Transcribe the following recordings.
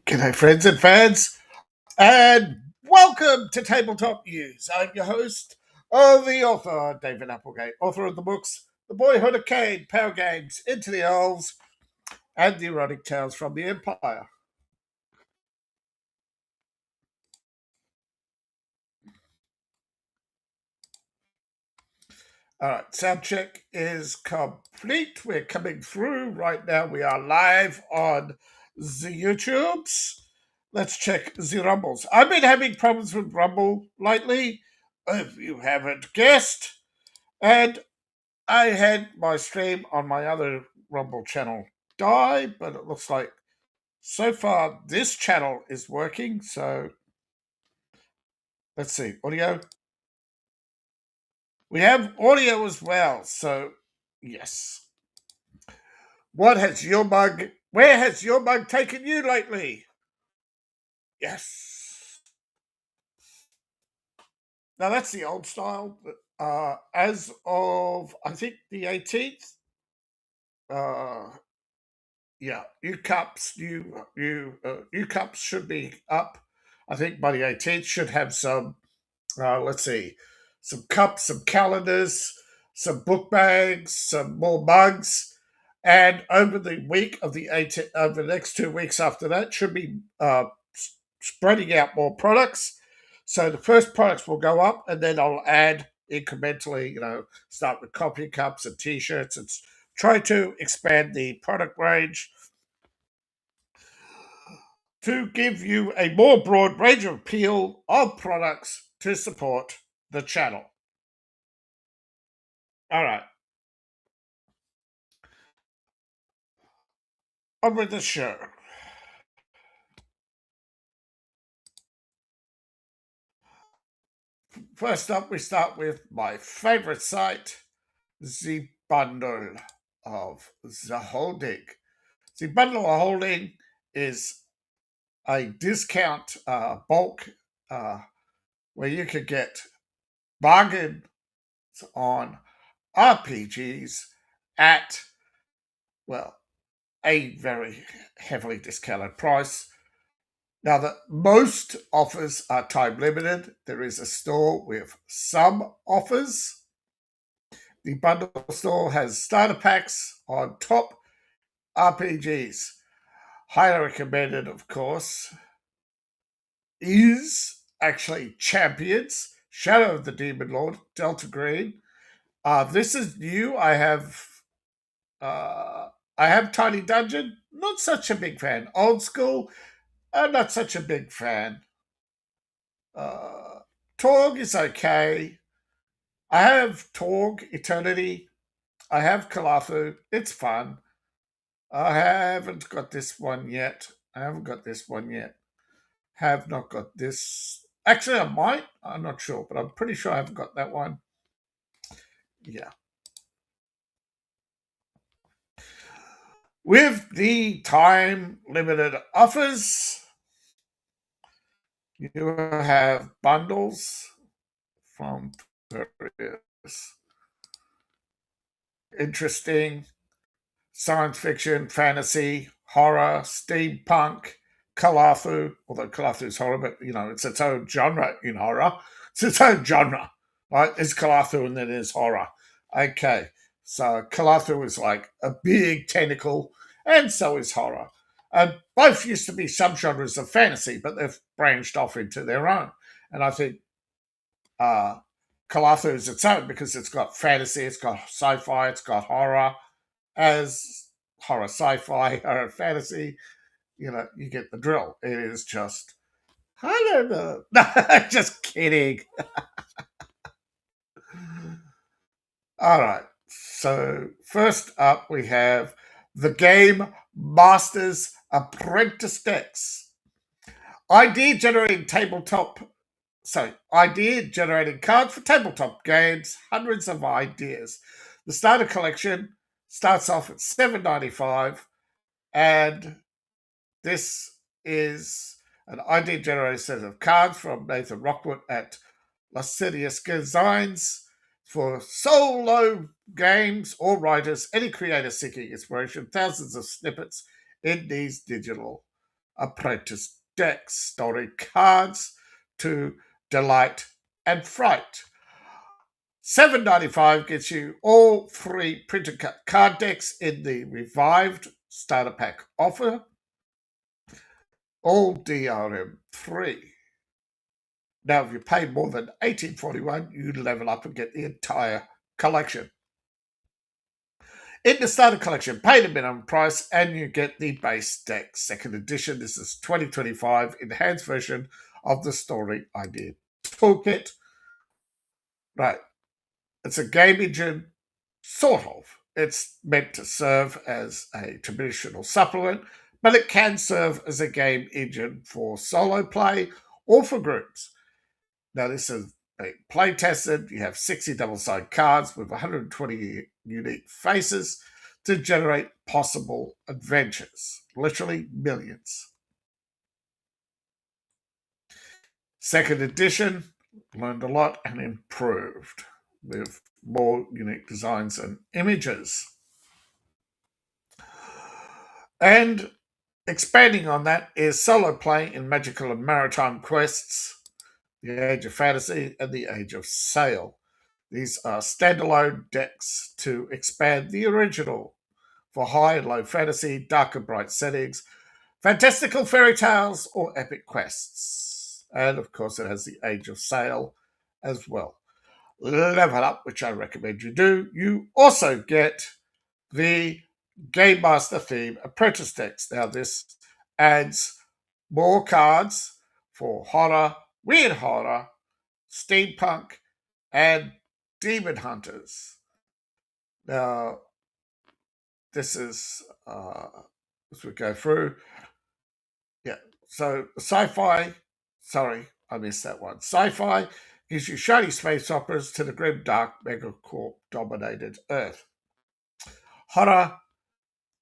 G'day, friends and fans, and welcome to Tabletop News. I'm your host, the author, David Applegate, author of the books The Boyhood of Cain, Power Games, Into the Elves, and The Erotic Tales from the Empire. All right, sound check is complete. We're coming through. Right now, we are live on the YouTubes. Let's check the Rumbles. I've been having problems with Rumble lately, if you haven't guessed. And I had my stream on my other Rumble channel die, but it looks like so far this channel is working. So let's see, audio. We have audio as well, so yes. Where has your mug taken you lately? Yes. Now that's the old style. As of I think the 18th, yeah, new cups should be up. I think by the 18th should have some. Let's see, some cups, some calendars, some book bags, some more mugs, and over the week of the 18th, over the next 2 weeks after that, should be spreading out more products. So the first products will go up, and then I'll add incrementally. Start with coffee cups and T-shirts, and try to expand the product range to give you a more broad range of appeal of products to support the channel. All right. On with the show. First up, we start with my favorite site, the Bundle of the Holding. The Bundle of Holding is a discount bulk where you could get bargains on RPGs at, well, a very heavily discounted price. Now, that most offers are time limited. There is a store with some offers. The bundle store has starter packs on top RPGs. Highly recommended, of course, is actually Champions, Shadow of the Demon Lord, Delta Green. This is new. I have Tiny Dungeon. Not such a big fan. Old School. I'm not such a big fan. Torg is okay. I have Torg Eternity. I have Kalathu. It's fun. I haven't got this one yet. Have not got this. Actually, I might. I'm not sure, but I'm pretty sure I haven't got that one. Yeah. With the time limited offers, you have bundles from various interesting science fiction, fantasy, horror, steampunk, Kalathu, although Kalathu is horror, but it's its own genre in horror. It's its own genre, right? There's Kalathu and then there's horror. Okay, so Kalathu is like a big tentacle, and so is horror. And both used to be subgenres of fantasy, but they've branched off into their own. And I think Kalathu is its own because it's got fantasy, it's got sci-fi, it's got horror. As horror, sci-fi, horror, fantasy, you get the drill. It is just, I don't know. Just kidding. All right. So first up, we have the Game Master's Apprentice decks. Idea generating cards for tabletop games. Hundreds of ideas. The starter collection starts off at $7.95, and this is an idea generated set of cards from Nathan Rockwood at Lascivious Designs for solo games or writers, any creator seeking inspiration. Thousands of snippets in these digital apprentice decks, story cards to delight and fright. $7.95 gets you all 3 printed card decks in the revived starter pack offer, all DRM free. Now, if you pay more than $18.41, you level up and get the entire collection. In the starter collection, pay the minimum price and you get the base deck. Second edition, this is 2025 enhanced version of the Story Idea Toolkit. Right. It's a game engine, sort of. It's meant to serve as a traditional supplement, but it can serve as a game engine for solo play or for groups. Now, this is play tested. You have 60 double-sided cards with 120 unique faces to generate possible adventures. Literally millions. Second edition, learned a lot and improved with more unique designs and images. And expanding on that is solo play in magical and maritime quests, the Age of Fantasy and the Age of Sail. These are standalone decks to expand the original for high and low fantasy, dark and bright settings, fantastical fairy tales, or epic quests. And of course, it has the Age of Sail as well. Level up, which I recommend you do. You also get the Game Master theme apprentice decks. Now, this adds more cards for horror, weird horror, steampunk, and demon hunters. Now, this is as we go through. Yeah, so sci-fi. Sorry, I missed that one. Sci-fi gives you shiny space operas to the grim, dark, megacorp-dominated Earth. Horror,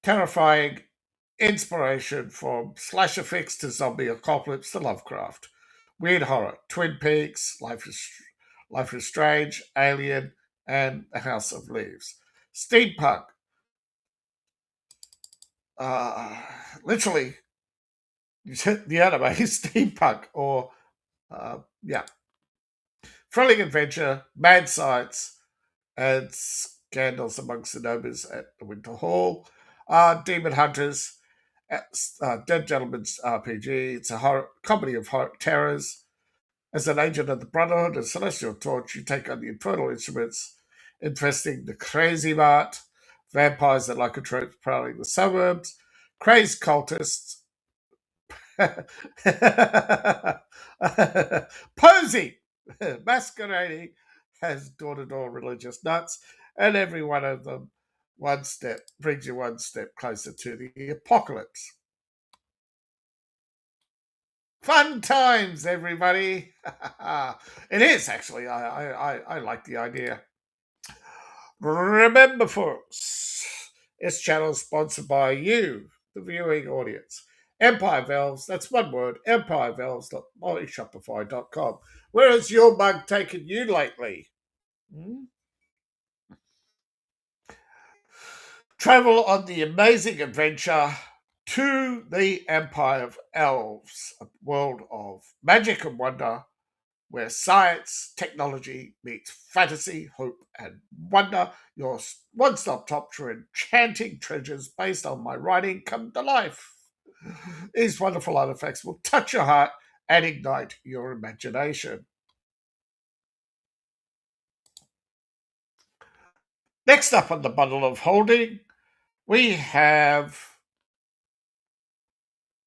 terrifying inspiration from slasher fix to zombie apocalypse to Lovecraft. Weird horror, Twin Peaks, Life is Strange, Alien, and The House of Leaves. Steampunk, literally, the anime steampunk, or thrilling adventure, mad science, and scandals amongst the nobles at the Winter Hall. Demon Hunters, Dead Gentleman's RPG. It's a comedy of horror terrors. As an agent of the Brotherhood and Celestial Torch, you take on the infernal instruments, infesting the crazy mart, vampires and lycanthropes prowling the suburbs, crazed cultists, posing, masquerading as door-to-door religious nuts, and every one of them brings you one step closer to the apocalypse. Fun times, everybody. It is, actually. I like the idea. Remember, folks, this channel is sponsored by you, the viewing audience. Empire Valves, that's one word, empirevalves.myshopify.com. Where has your mug taken you lately? Travel on the amazing adventure to the Empire of Elves, a world of magic and wonder, where science, technology meets fantasy, hope, and wonder. Your one-stop shop for enchanting treasures based on my writing come to life. These wonderful artifacts will touch your heart and ignite your imagination. Next up on the bundle of holding, we have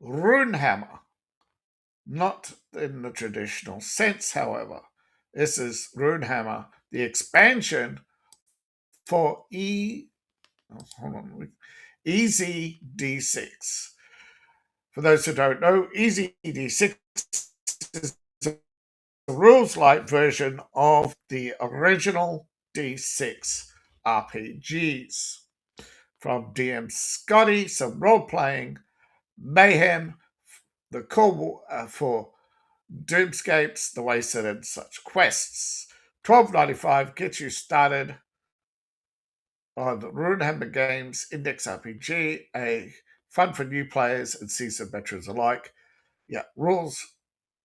Runehammer. Not in the traditional sense, however. This is Runehammer, the expansion for Easy D6. For those who don't know, Easy D6 is a rules-light version of the original D6 RPGs. From DM Scotty, some role-playing, mayhem, the call for Doomscapes, the Wasteland, and such quests. $12.95 gets you started on Runehammer Games Index RPG, a fun for new players and seasoned veterans alike. Yeah, rules,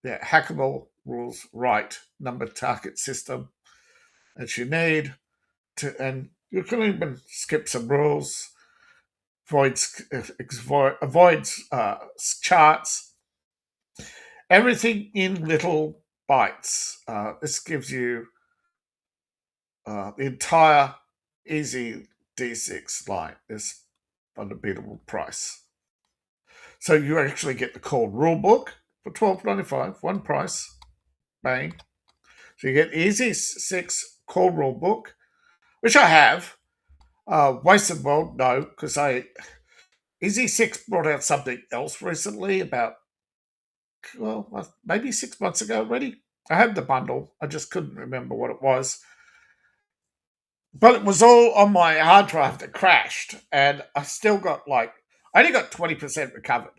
yeah, hackable rules, right, number target system that you need to, and you can even skip some rules, avoids charts, everything in little bites. This gives you the entire easy D6 line, this unbeatable price. So you actually get the core rule book for $12.95, one price, bang. So you get Easy 6 core rule book, which I have. Wasted World, no, because Easy 6 brought out something else recently about, well, maybe 6 months ago already. I had the bundle. I just couldn't remember what it was. But it was all on my hard drive that crashed, and I still got I only got 20% recovered.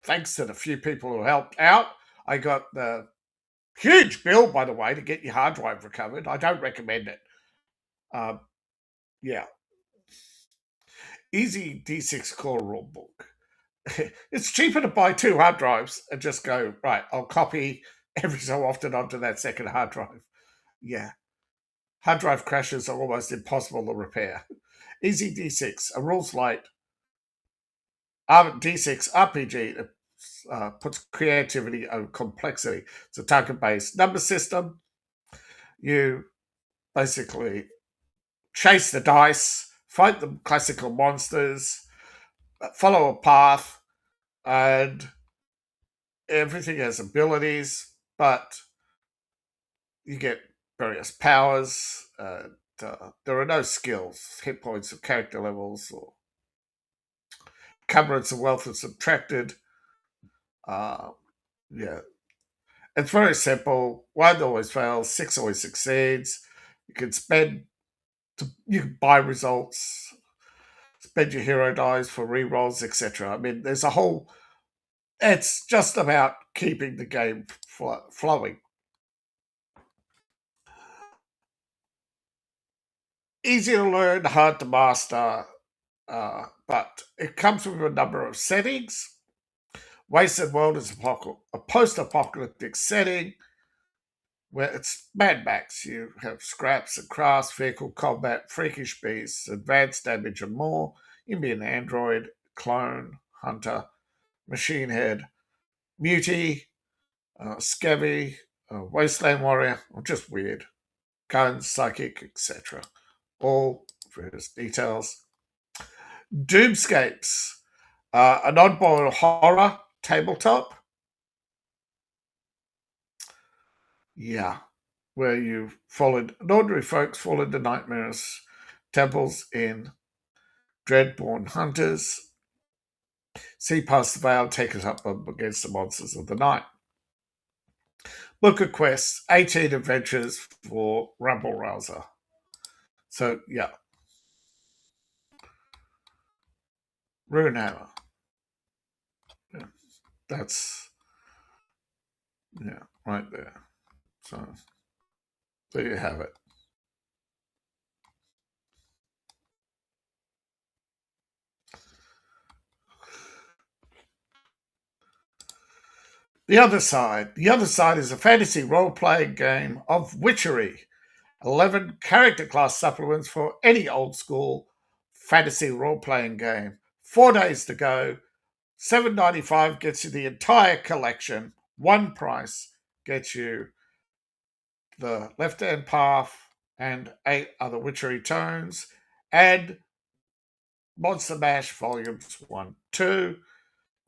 Thanks to the few people who helped out. I got the huge bill, by the way, to get your hard drive recovered. I don't recommend it. Yeah. Easy D6 core rule book. It's cheaper to buy 2 hard drives and just go, right, I'll copy every so often onto that second hard drive. Yeah. Hard drive crashes are almost impossible to repair. Easy D6, a rules light D6 RPG that puts creativity over complexity. It's a token-based number system. You basically chase the dice, fight the classical monsters, follow a path, and everything has abilities, but you get various powers. There are no skills, hit points, or character levels, or encumbrance of wealth is subtracted. Yeah, it's very simple. 1 always fails, 6 always succeeds. You can you can buy results, spend your hero dice for rerolls, etc. I mean, there's a whole. It's just about keeping the game flowing. Easy to learn, hard to master, but it comes with a number of settings. Wasted World is a post-apocalyptic setting where it's Mad Max. You have scraps and crafts, vehicle combat, freakish beasts, advanced damage, and more. You can be an android, clone, hunter, machine head, mutie, scabby, wasteland warrior, or just weird, guns, psychic, etc. All various details. Doomscapes, an oddball horror tabletop. Yeah, where ordinary folks fall into nightmares, temples in dreadborn hunters, see past the veil, take us up against the monsters of the night. Book of quests, 18 adventures for Rumble Rouser. So, yeah. Runehammer. Yeah, that's, yeah, right there. So, there you have it. The other side is a fantasy role-playing game of witchery. 11 character class supplements for any old school fantasy role-playing game. 4 days to go. $7.95 gets you the entire collection. One price gets you the Left-Hand Path and 8 other witchery tones, and Monster Mash Volumes 1, 2.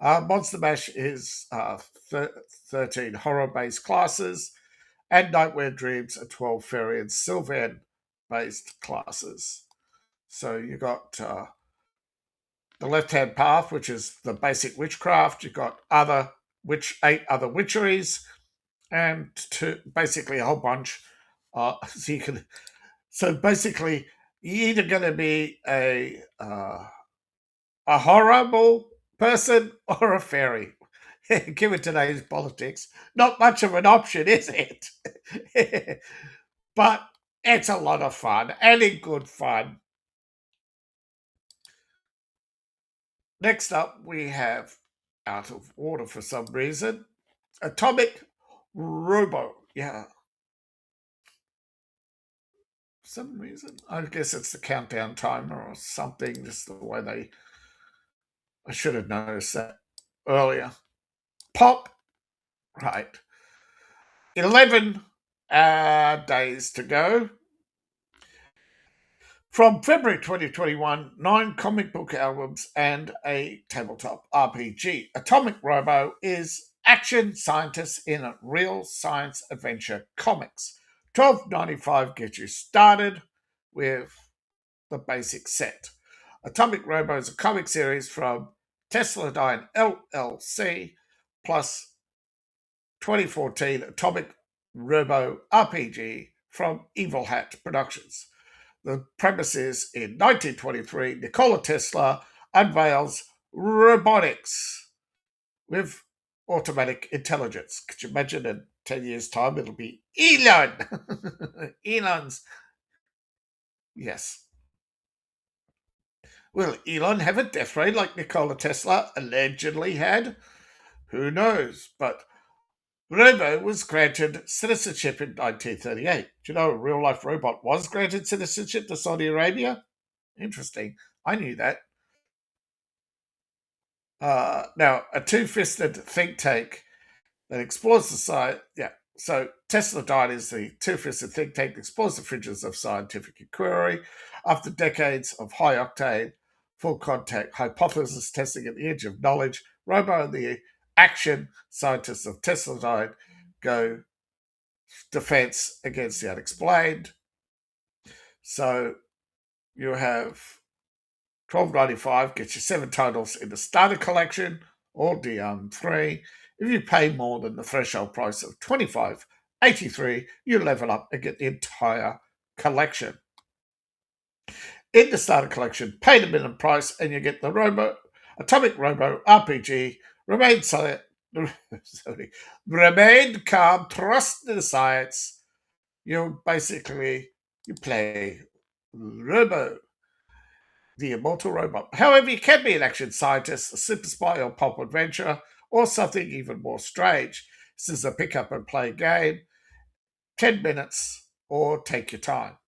Monster Mash is 13 horror-based classes, and Nightmare Dreams are 12 fairy and Sylvan-based classes. So you got the Left-Hand Path, which is the basic witchcraft. You've got 8 other witcheries, and basically a whole bunch. So basically, you're either going to be a horrible person or a fairy. Given today's politics, not much of an option, is it? But it's a lot of fun, and in good fun. Next up, we have, out of order for some reason, Atomic Robo. Yeah, for some reason. I guess it's the countdown timer or something, just the way they. I should have noticed that earlier. Pop, right. 11 days to go. From February 2021, 9 comic book albums and a tabletop RPG. Atomic Robo is action scientists in real science adventure comics. $12.95 gets you started with the basic set. Atomic Robo is a comic series from Tesladyne LLC plus 2014 Atomic Robo RPG from Evil Hat Productions. The premise is in 1923, Nikola Tesla unveils robotics with automatic intelligence. Could you imagine in 10 years' time it'll be Elon? Elon's. Yes. Will Elon have a death ray like Nikola Tesla allegedly had? Who knows? But Robo was granted citizenship in 1938. Do you know a real life robot was granted citizenship to Saudi Arabia? Interesting. I knew that. Now, a two-fisted think tank that explores the science. Yeah, so Tesladyne is the two-fisted think tank that explores the fringes of scientific inquiry. After decades of high-octane, full-contact hypothesis testing at the edge of knowledge, Robo and the action scientists of Tesladyne go defense against the unexplained. So you have $12.95 gets you 7 titles in the starter collection or DM3. If you pay more than the threshold price of $25.83, you level up and get the entire collection. In the starter collection, pay the minimum price and you get the Atomic Robo RPG. Remain calm, trust in the science. You play Robo, the immortal robot. However, you can be an action scientist, a super spy or pulp adventurer, or something even more strange. This is a pick up and play game, 10 minutes, or take your time.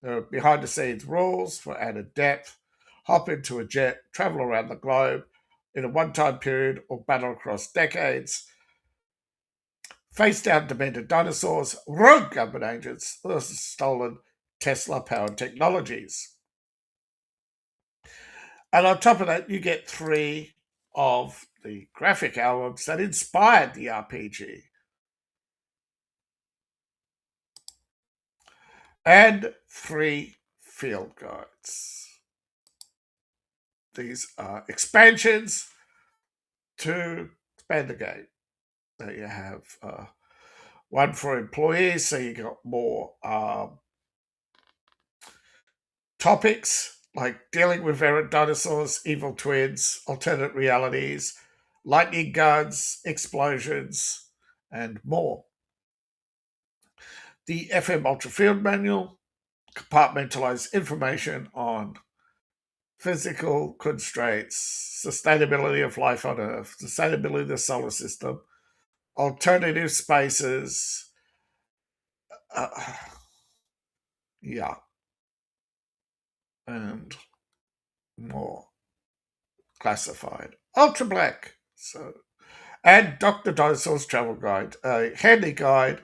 There are behind the scenes rules for added depth. Hop into a jet, travel around the globe in a one-time period, or battle across decades. Face down demented dinosaurs, rogue government agents, or stolen Tesla-powered technologies. And on top of that, you get 3 of the graphic albums that inspired the RPG. And 3 field guides. These are expansions to expand the game. There you have one for employees, so you got more topics like dealing with errant dinosaurs, evil twins, alternate realities, lightning guns, explosions, and more. The FM Ultra Field Manual compartmentalized information on physical constraints, sustainability of life on Earth, sustainability of the solar system, alternative spaces, yeah, and more classified. Ultra Black, and Dr. Dinosaur's Travel Guide, a handy guide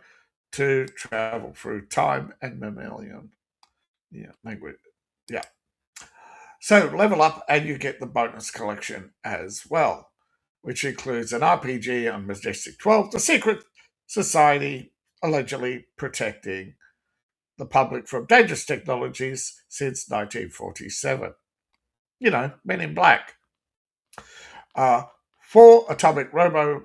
to travel through time and mammalian. Yeah, language. Yeah. So level up and you get the bonus collection as well, which includes an RPG on Majestic 12, the secret society allegedly protecting the public from dangerous technologies since 1947. You know, Men in Black. 4 Atomic Robo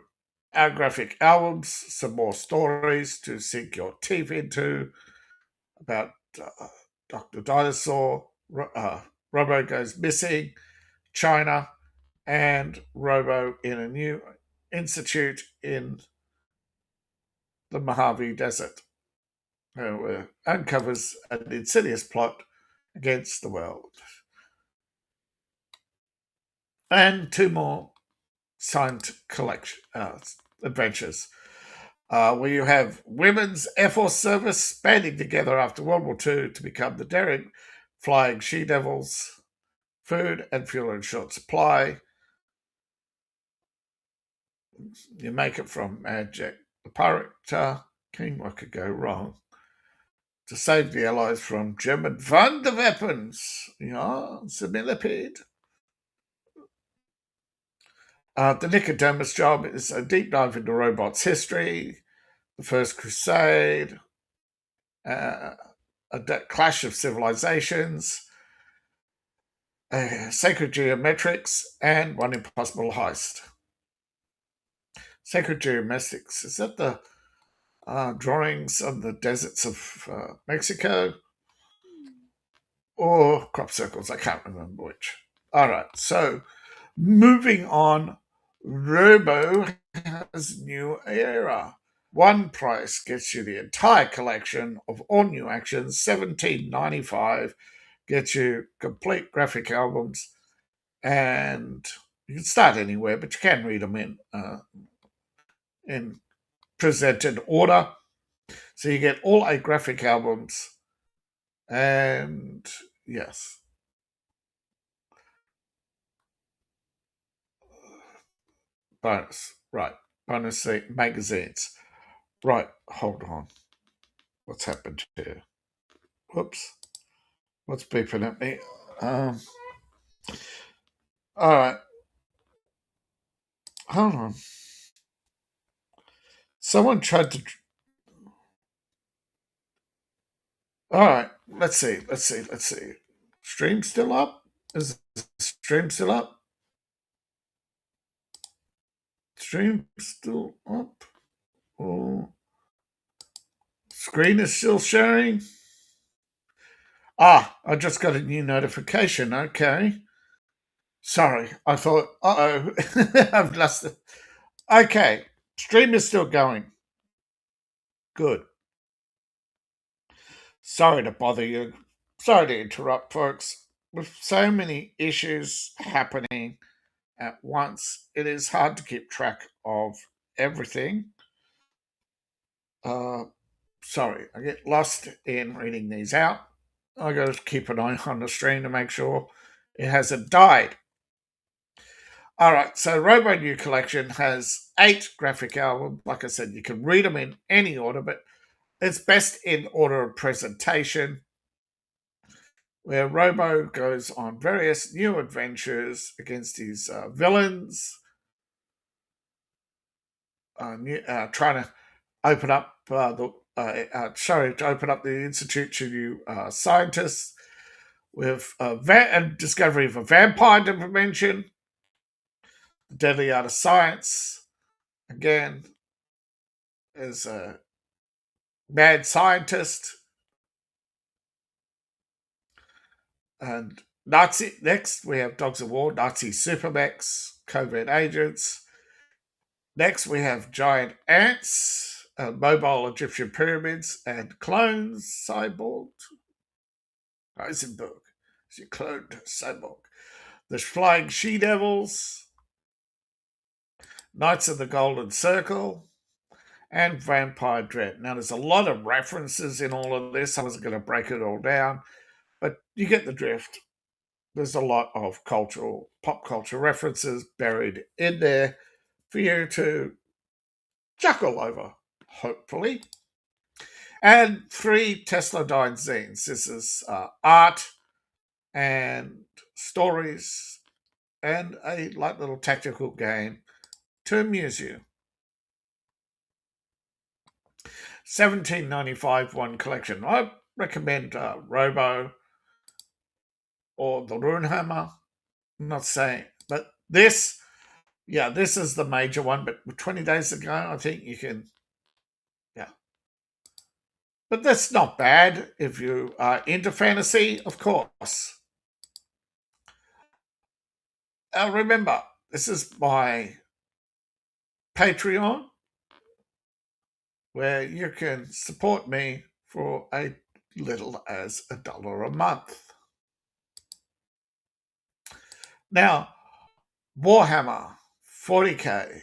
graphic albums, some more stories to sink your teeth into about Dr. Dinosaur, Robo Goes Missing, China, and Robo in a new institute in the Mojave Desert, who uncovers an insidious plot against the world. and 2 more signed collection adventures, where you have women's Air Force service banding together after World War II to become the daring flying she-devils. Food and fuel in short supply. You make it from Magic the Pirate King. What could go wrong? To save the Allies from German Wunderweapons. Ja, the millipede. The Nicodemus job is a deep dive into robots' history, the First Crusade, a clash of civilizations, sacred geometrics, and one impossible heist. Sacred geometrics, is that the drawings on the deserts of Mexico? Or crop circles, I can't remember which. All right, so moving on, Robo has new era. One price gets you the entire collection of all new actions, $17.95, gets you complete graphic albums, and you can start anywhere, but you can read them in presented order. So you get all 8 graphic albums, and yes. Bonus, right. Bonus magazines. Right, hold on. What's happened here? Whoops. What's beeping at me? Alright. Hold on. Someone tried to... Alright, let's see. Stream still up? Is the stream still up? Stream still up? Oh. Screen is still sharing? I just got a new notification. Okay. Sorry, I thought, I've lost it. Okay, stream is still going. Good. Sorry to bother you. Sorry to interrupt, folks. With so many issues happening at once, it is hard to keep track of everything. Sorry, I get lost in reading these out. I got to keep an eye on the stream to make sure it hasn't died. All right, so Robo New Collection has 8 graphic albums. Like I said, you can read them in any order, but it's best in order of presentation, where Robo goes on various new adventures against his villains, trying to open up to open up the Institute to new scientists, with a discovery of a vampire dimension, the deadly art of science. Again, as a mad scientist. And Nazi, next we have Dogs of War, Nazi supermechs, covert agents. Next we have giant ants, mobile Egyptian pyramids, and clones, cyborg. Heisenberg, she cloned cyborg. The flying she-devils, Knights of the Golden Circle, and Vampire Dread. Now, there's a lot of references in all of this. I wasn't going to break it all down, but you get the drift. There's a lot of pop culture references buried in there for you to chuckle over, hopefully. And 3 Tesladyne zines. This is art and stories and a light little tactical game to amuse you. $17.95 one collection. I recommend Robo or the Runehammer. I'm not saying, but this is the major one. But 20 days ago, I think you can, But that's not bad if you are into fantasy, of course. Remember, this is my Patreon, where you can support me for a little as $1 a month. Now, Warhammer 40k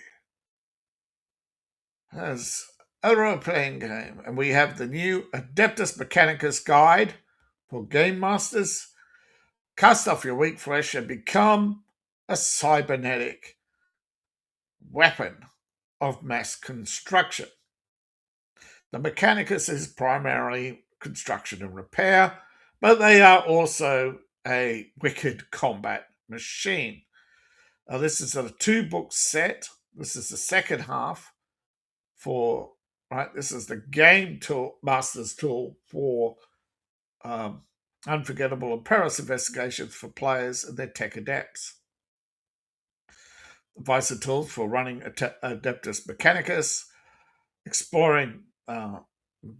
has a role-playing game, and we have the new Adeptus Mechanicus guide for game masters. Cast off your weak flesh and become a cybernetic weapon of mass construction. The Mechanicus is primarily construction and repair, but they are also a wicked combat machine. Now, this is a 2-book set. This is the second half for, right, this is the game tool, master's tool for unforgettable and perilous investigations for players and their tech adepts. Advice and tools for running Adeptus Mechanicus, exploring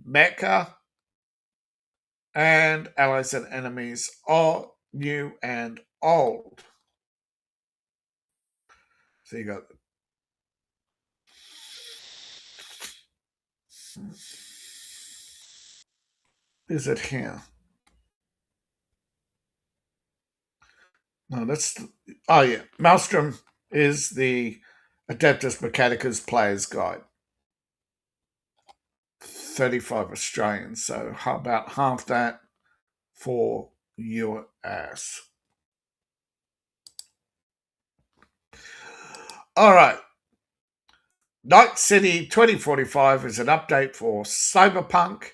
mecha, and allies and enemies are new and old. So you got is it here? No, oh yeah. Maelstrom is the Adeptus Mechanicus Player's Guide. 35 Australian, so how about half that for your ass? All right. Night City 2045 is an update for Cyberpunk.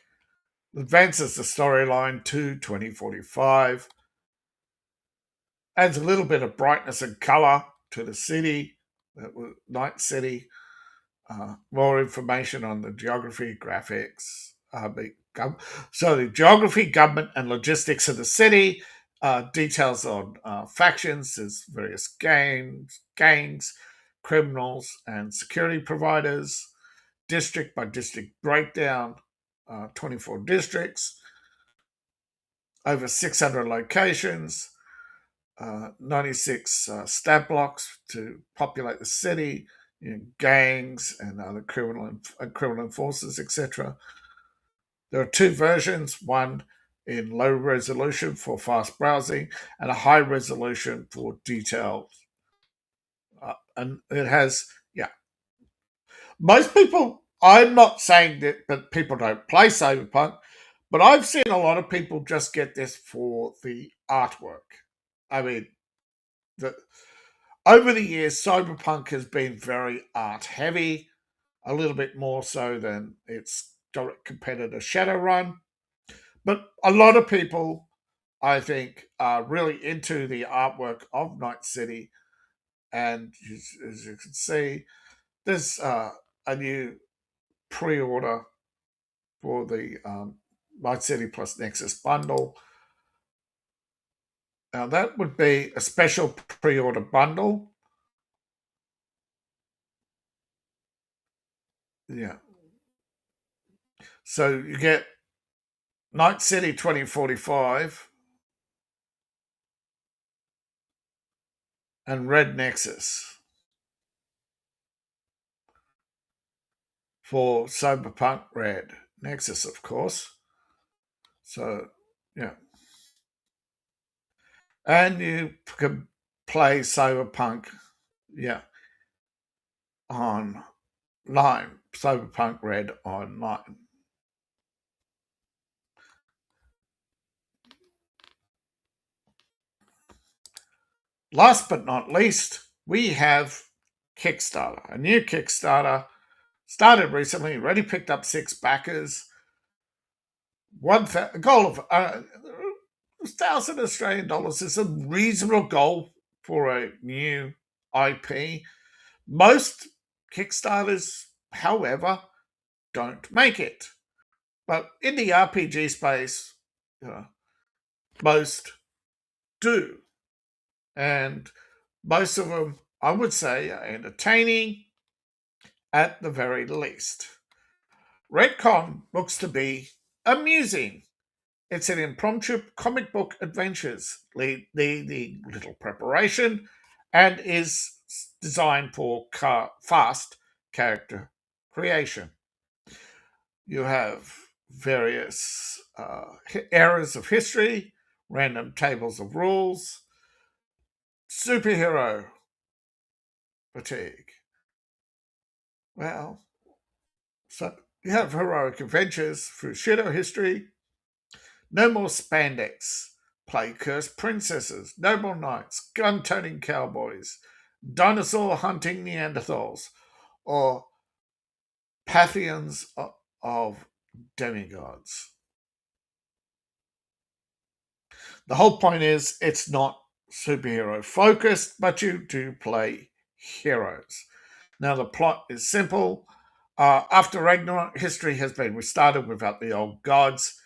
Advances the storyline to 2045. Adds a little bit of brightness and colour to the city, Night City. More information on the geography, graphics. So the geography, government, and logistics of the city. Details on factions. There's various gangs, criminals, and security providers. District by district breakdown. 24 districts. Over 600 locations. 96 stab blocks to populate the city, gangs and other criminal forces, etc. There are 2 versions, one in low resolution for fast browsing and a high resolution for detailed. And it has, most people, I'm not saying that people don't play Cyberpunk, but I've seen a lot of people just get this for the artwork. I mean, over the years, Cyberpunk has been very art heavy, a little bit more so than its direct competitor Shadowrun. But a lot of people, I think, are really into the artwork of Night City. And as you can see, there's a new pre-order for the Night City plus Nexus bundle. Now, that would be a special pre-order bundle. Yeah. So you get Night City 2045 and Red Nexus for Cyberpunk Red Nexus, of course. So, yeah. And you can play Cyberpunk, online. Cyberpunk Red online. Last but not least, we have Kickstarter. A new Kickstarter started recently, already picked up 6 backers. A goal of 1,000 Australian dollars is a reasonable goal for a new IP. Most Kickstarters, however, don't make it. But in the RPG space, most do. And most of them, I would say, are entertaining at the very least. Retcon looks to be amusing. It's an impromptu comic book adventures, needing little preparation, and is designed for fast character creation. You have various eras of history, random tables of rules, superhero fatigue. Well, so you have heroic adventures through Shadow history. No more spandex. Play cursed princesses, noble knights, gun-toting cowboys, dinosaur hunting Neanderthals, or pantheons of demigods. The whole point is it's not superhero focused, but you do play heroes. Now, the plot is simple. After Ragnarok, history has been restarted without the old gods.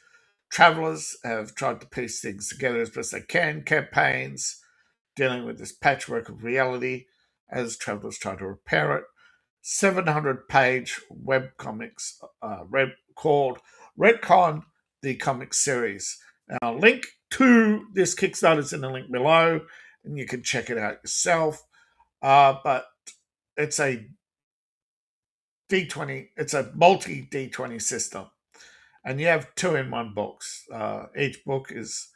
Travelers have tried to piece things together as best they can. Campaigns dealing with this patchwork of reality as travelers try to repair it. 700-page webcomics called Retcon, the comic series. Now, link to this Kickstarter is in the link below, and you can check it out yourself. But it's a D20, it's a multi D20 system, and you have 2-in-1 books. Each book is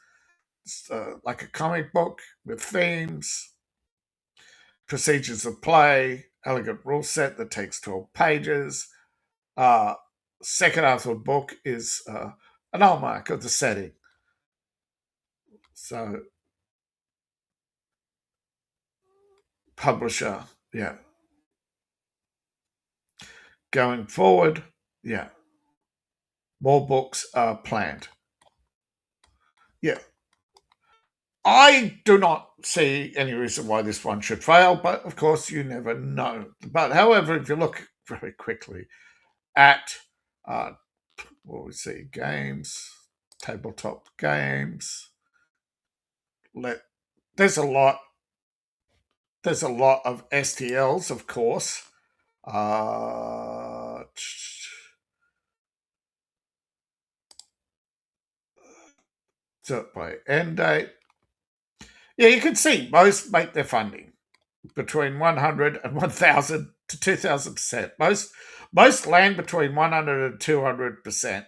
like a comic book with themes, procedures of play, elegant rule set that takes 12 pages. Second half of the book is an almanac of the setting. So, publisher, yeah. Going forward, yeah. More books are planned. Yeah. I do not see any reason why this one should fail, but of course you never know. But however, if you look very quickly at what we see, games, tabletop games, there's a lot of STLs, of course. So by end date, yeah, you can see most make their funding between 100 and 1,000 to 2,000%. Most land between 100 and 200%,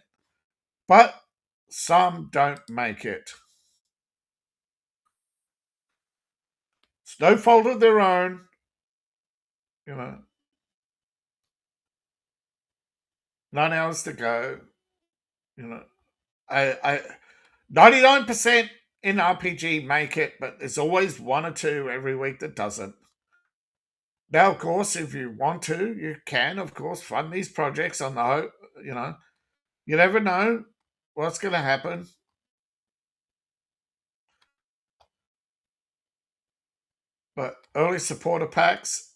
but some don't make it. It's no fault of their own, you know. 9 hours to go, you know. I 99% in RPG make it, but there's always one or two every week that doesn't. Now, of course, if you want to, you can, of course, fund these projects on the hope, you know. You never know what's going to happen. But early supporter packs,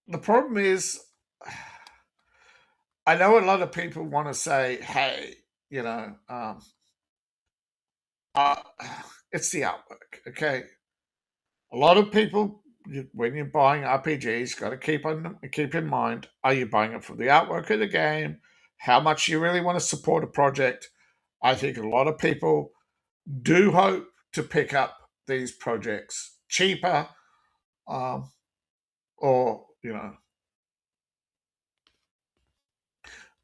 the problem is, I know a lot of people want to say, hey, you know, it's the artwork, okay? A lot of people, when you're buying RPGs, got to keep in mind: are you buying it for the artwork of the game? How much you really want to support a project? I think a lot of people do hope to pick up these projects cheaper, or you know.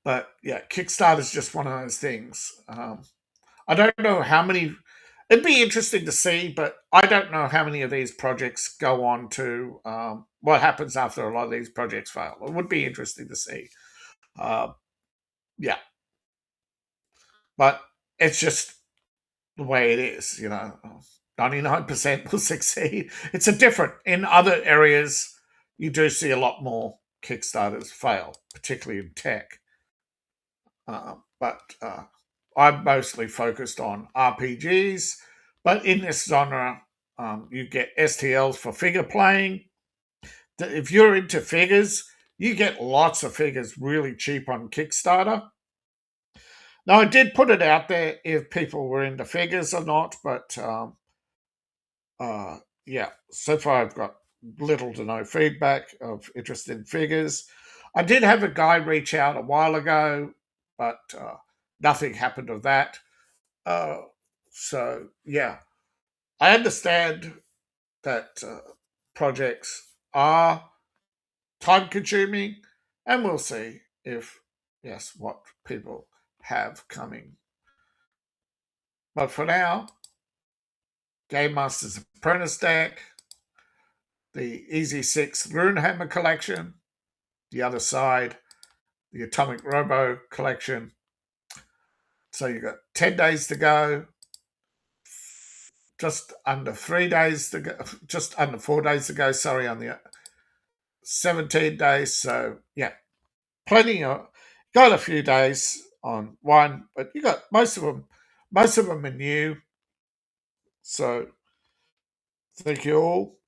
But yeah, Kickstarter's just one of those things. I don't know how many. It'd be interesting to see, but I don't know how many of these projects go on to what happens after a lot of these projects fail. It would be interesting to see. Yeah, but it's just the way it is. You know, 99% will succeed. It's a different in other areas. You do see a lot more Kickstarters fail, particularly in tech. But I'm mostly focused on RPGs. But in this genre, you get STLs for figure playing. If you're into figures, you get lots of figures really cheap on Kickstarter. Now, I did put it out there if people were into figures or not, but yeah, so far I've got little to no feedback of interest in figures. I did have a guy reach out a while ago, but nothing happened of that. So, yeah, I understand that projects are time consuming, and we'll see if, yes, what people have coming. But for now, Game Master's Apprentice deck, the Easy 6 Runehammer collection, the other side, the Atomic Robo collection. So you've got 10 days to go, just under 3 days to go, just under 4 days to go, sorry, on the 17 days. So, yeah, plenty of, got a few days on one, but you got most of them are new. So, thank you all.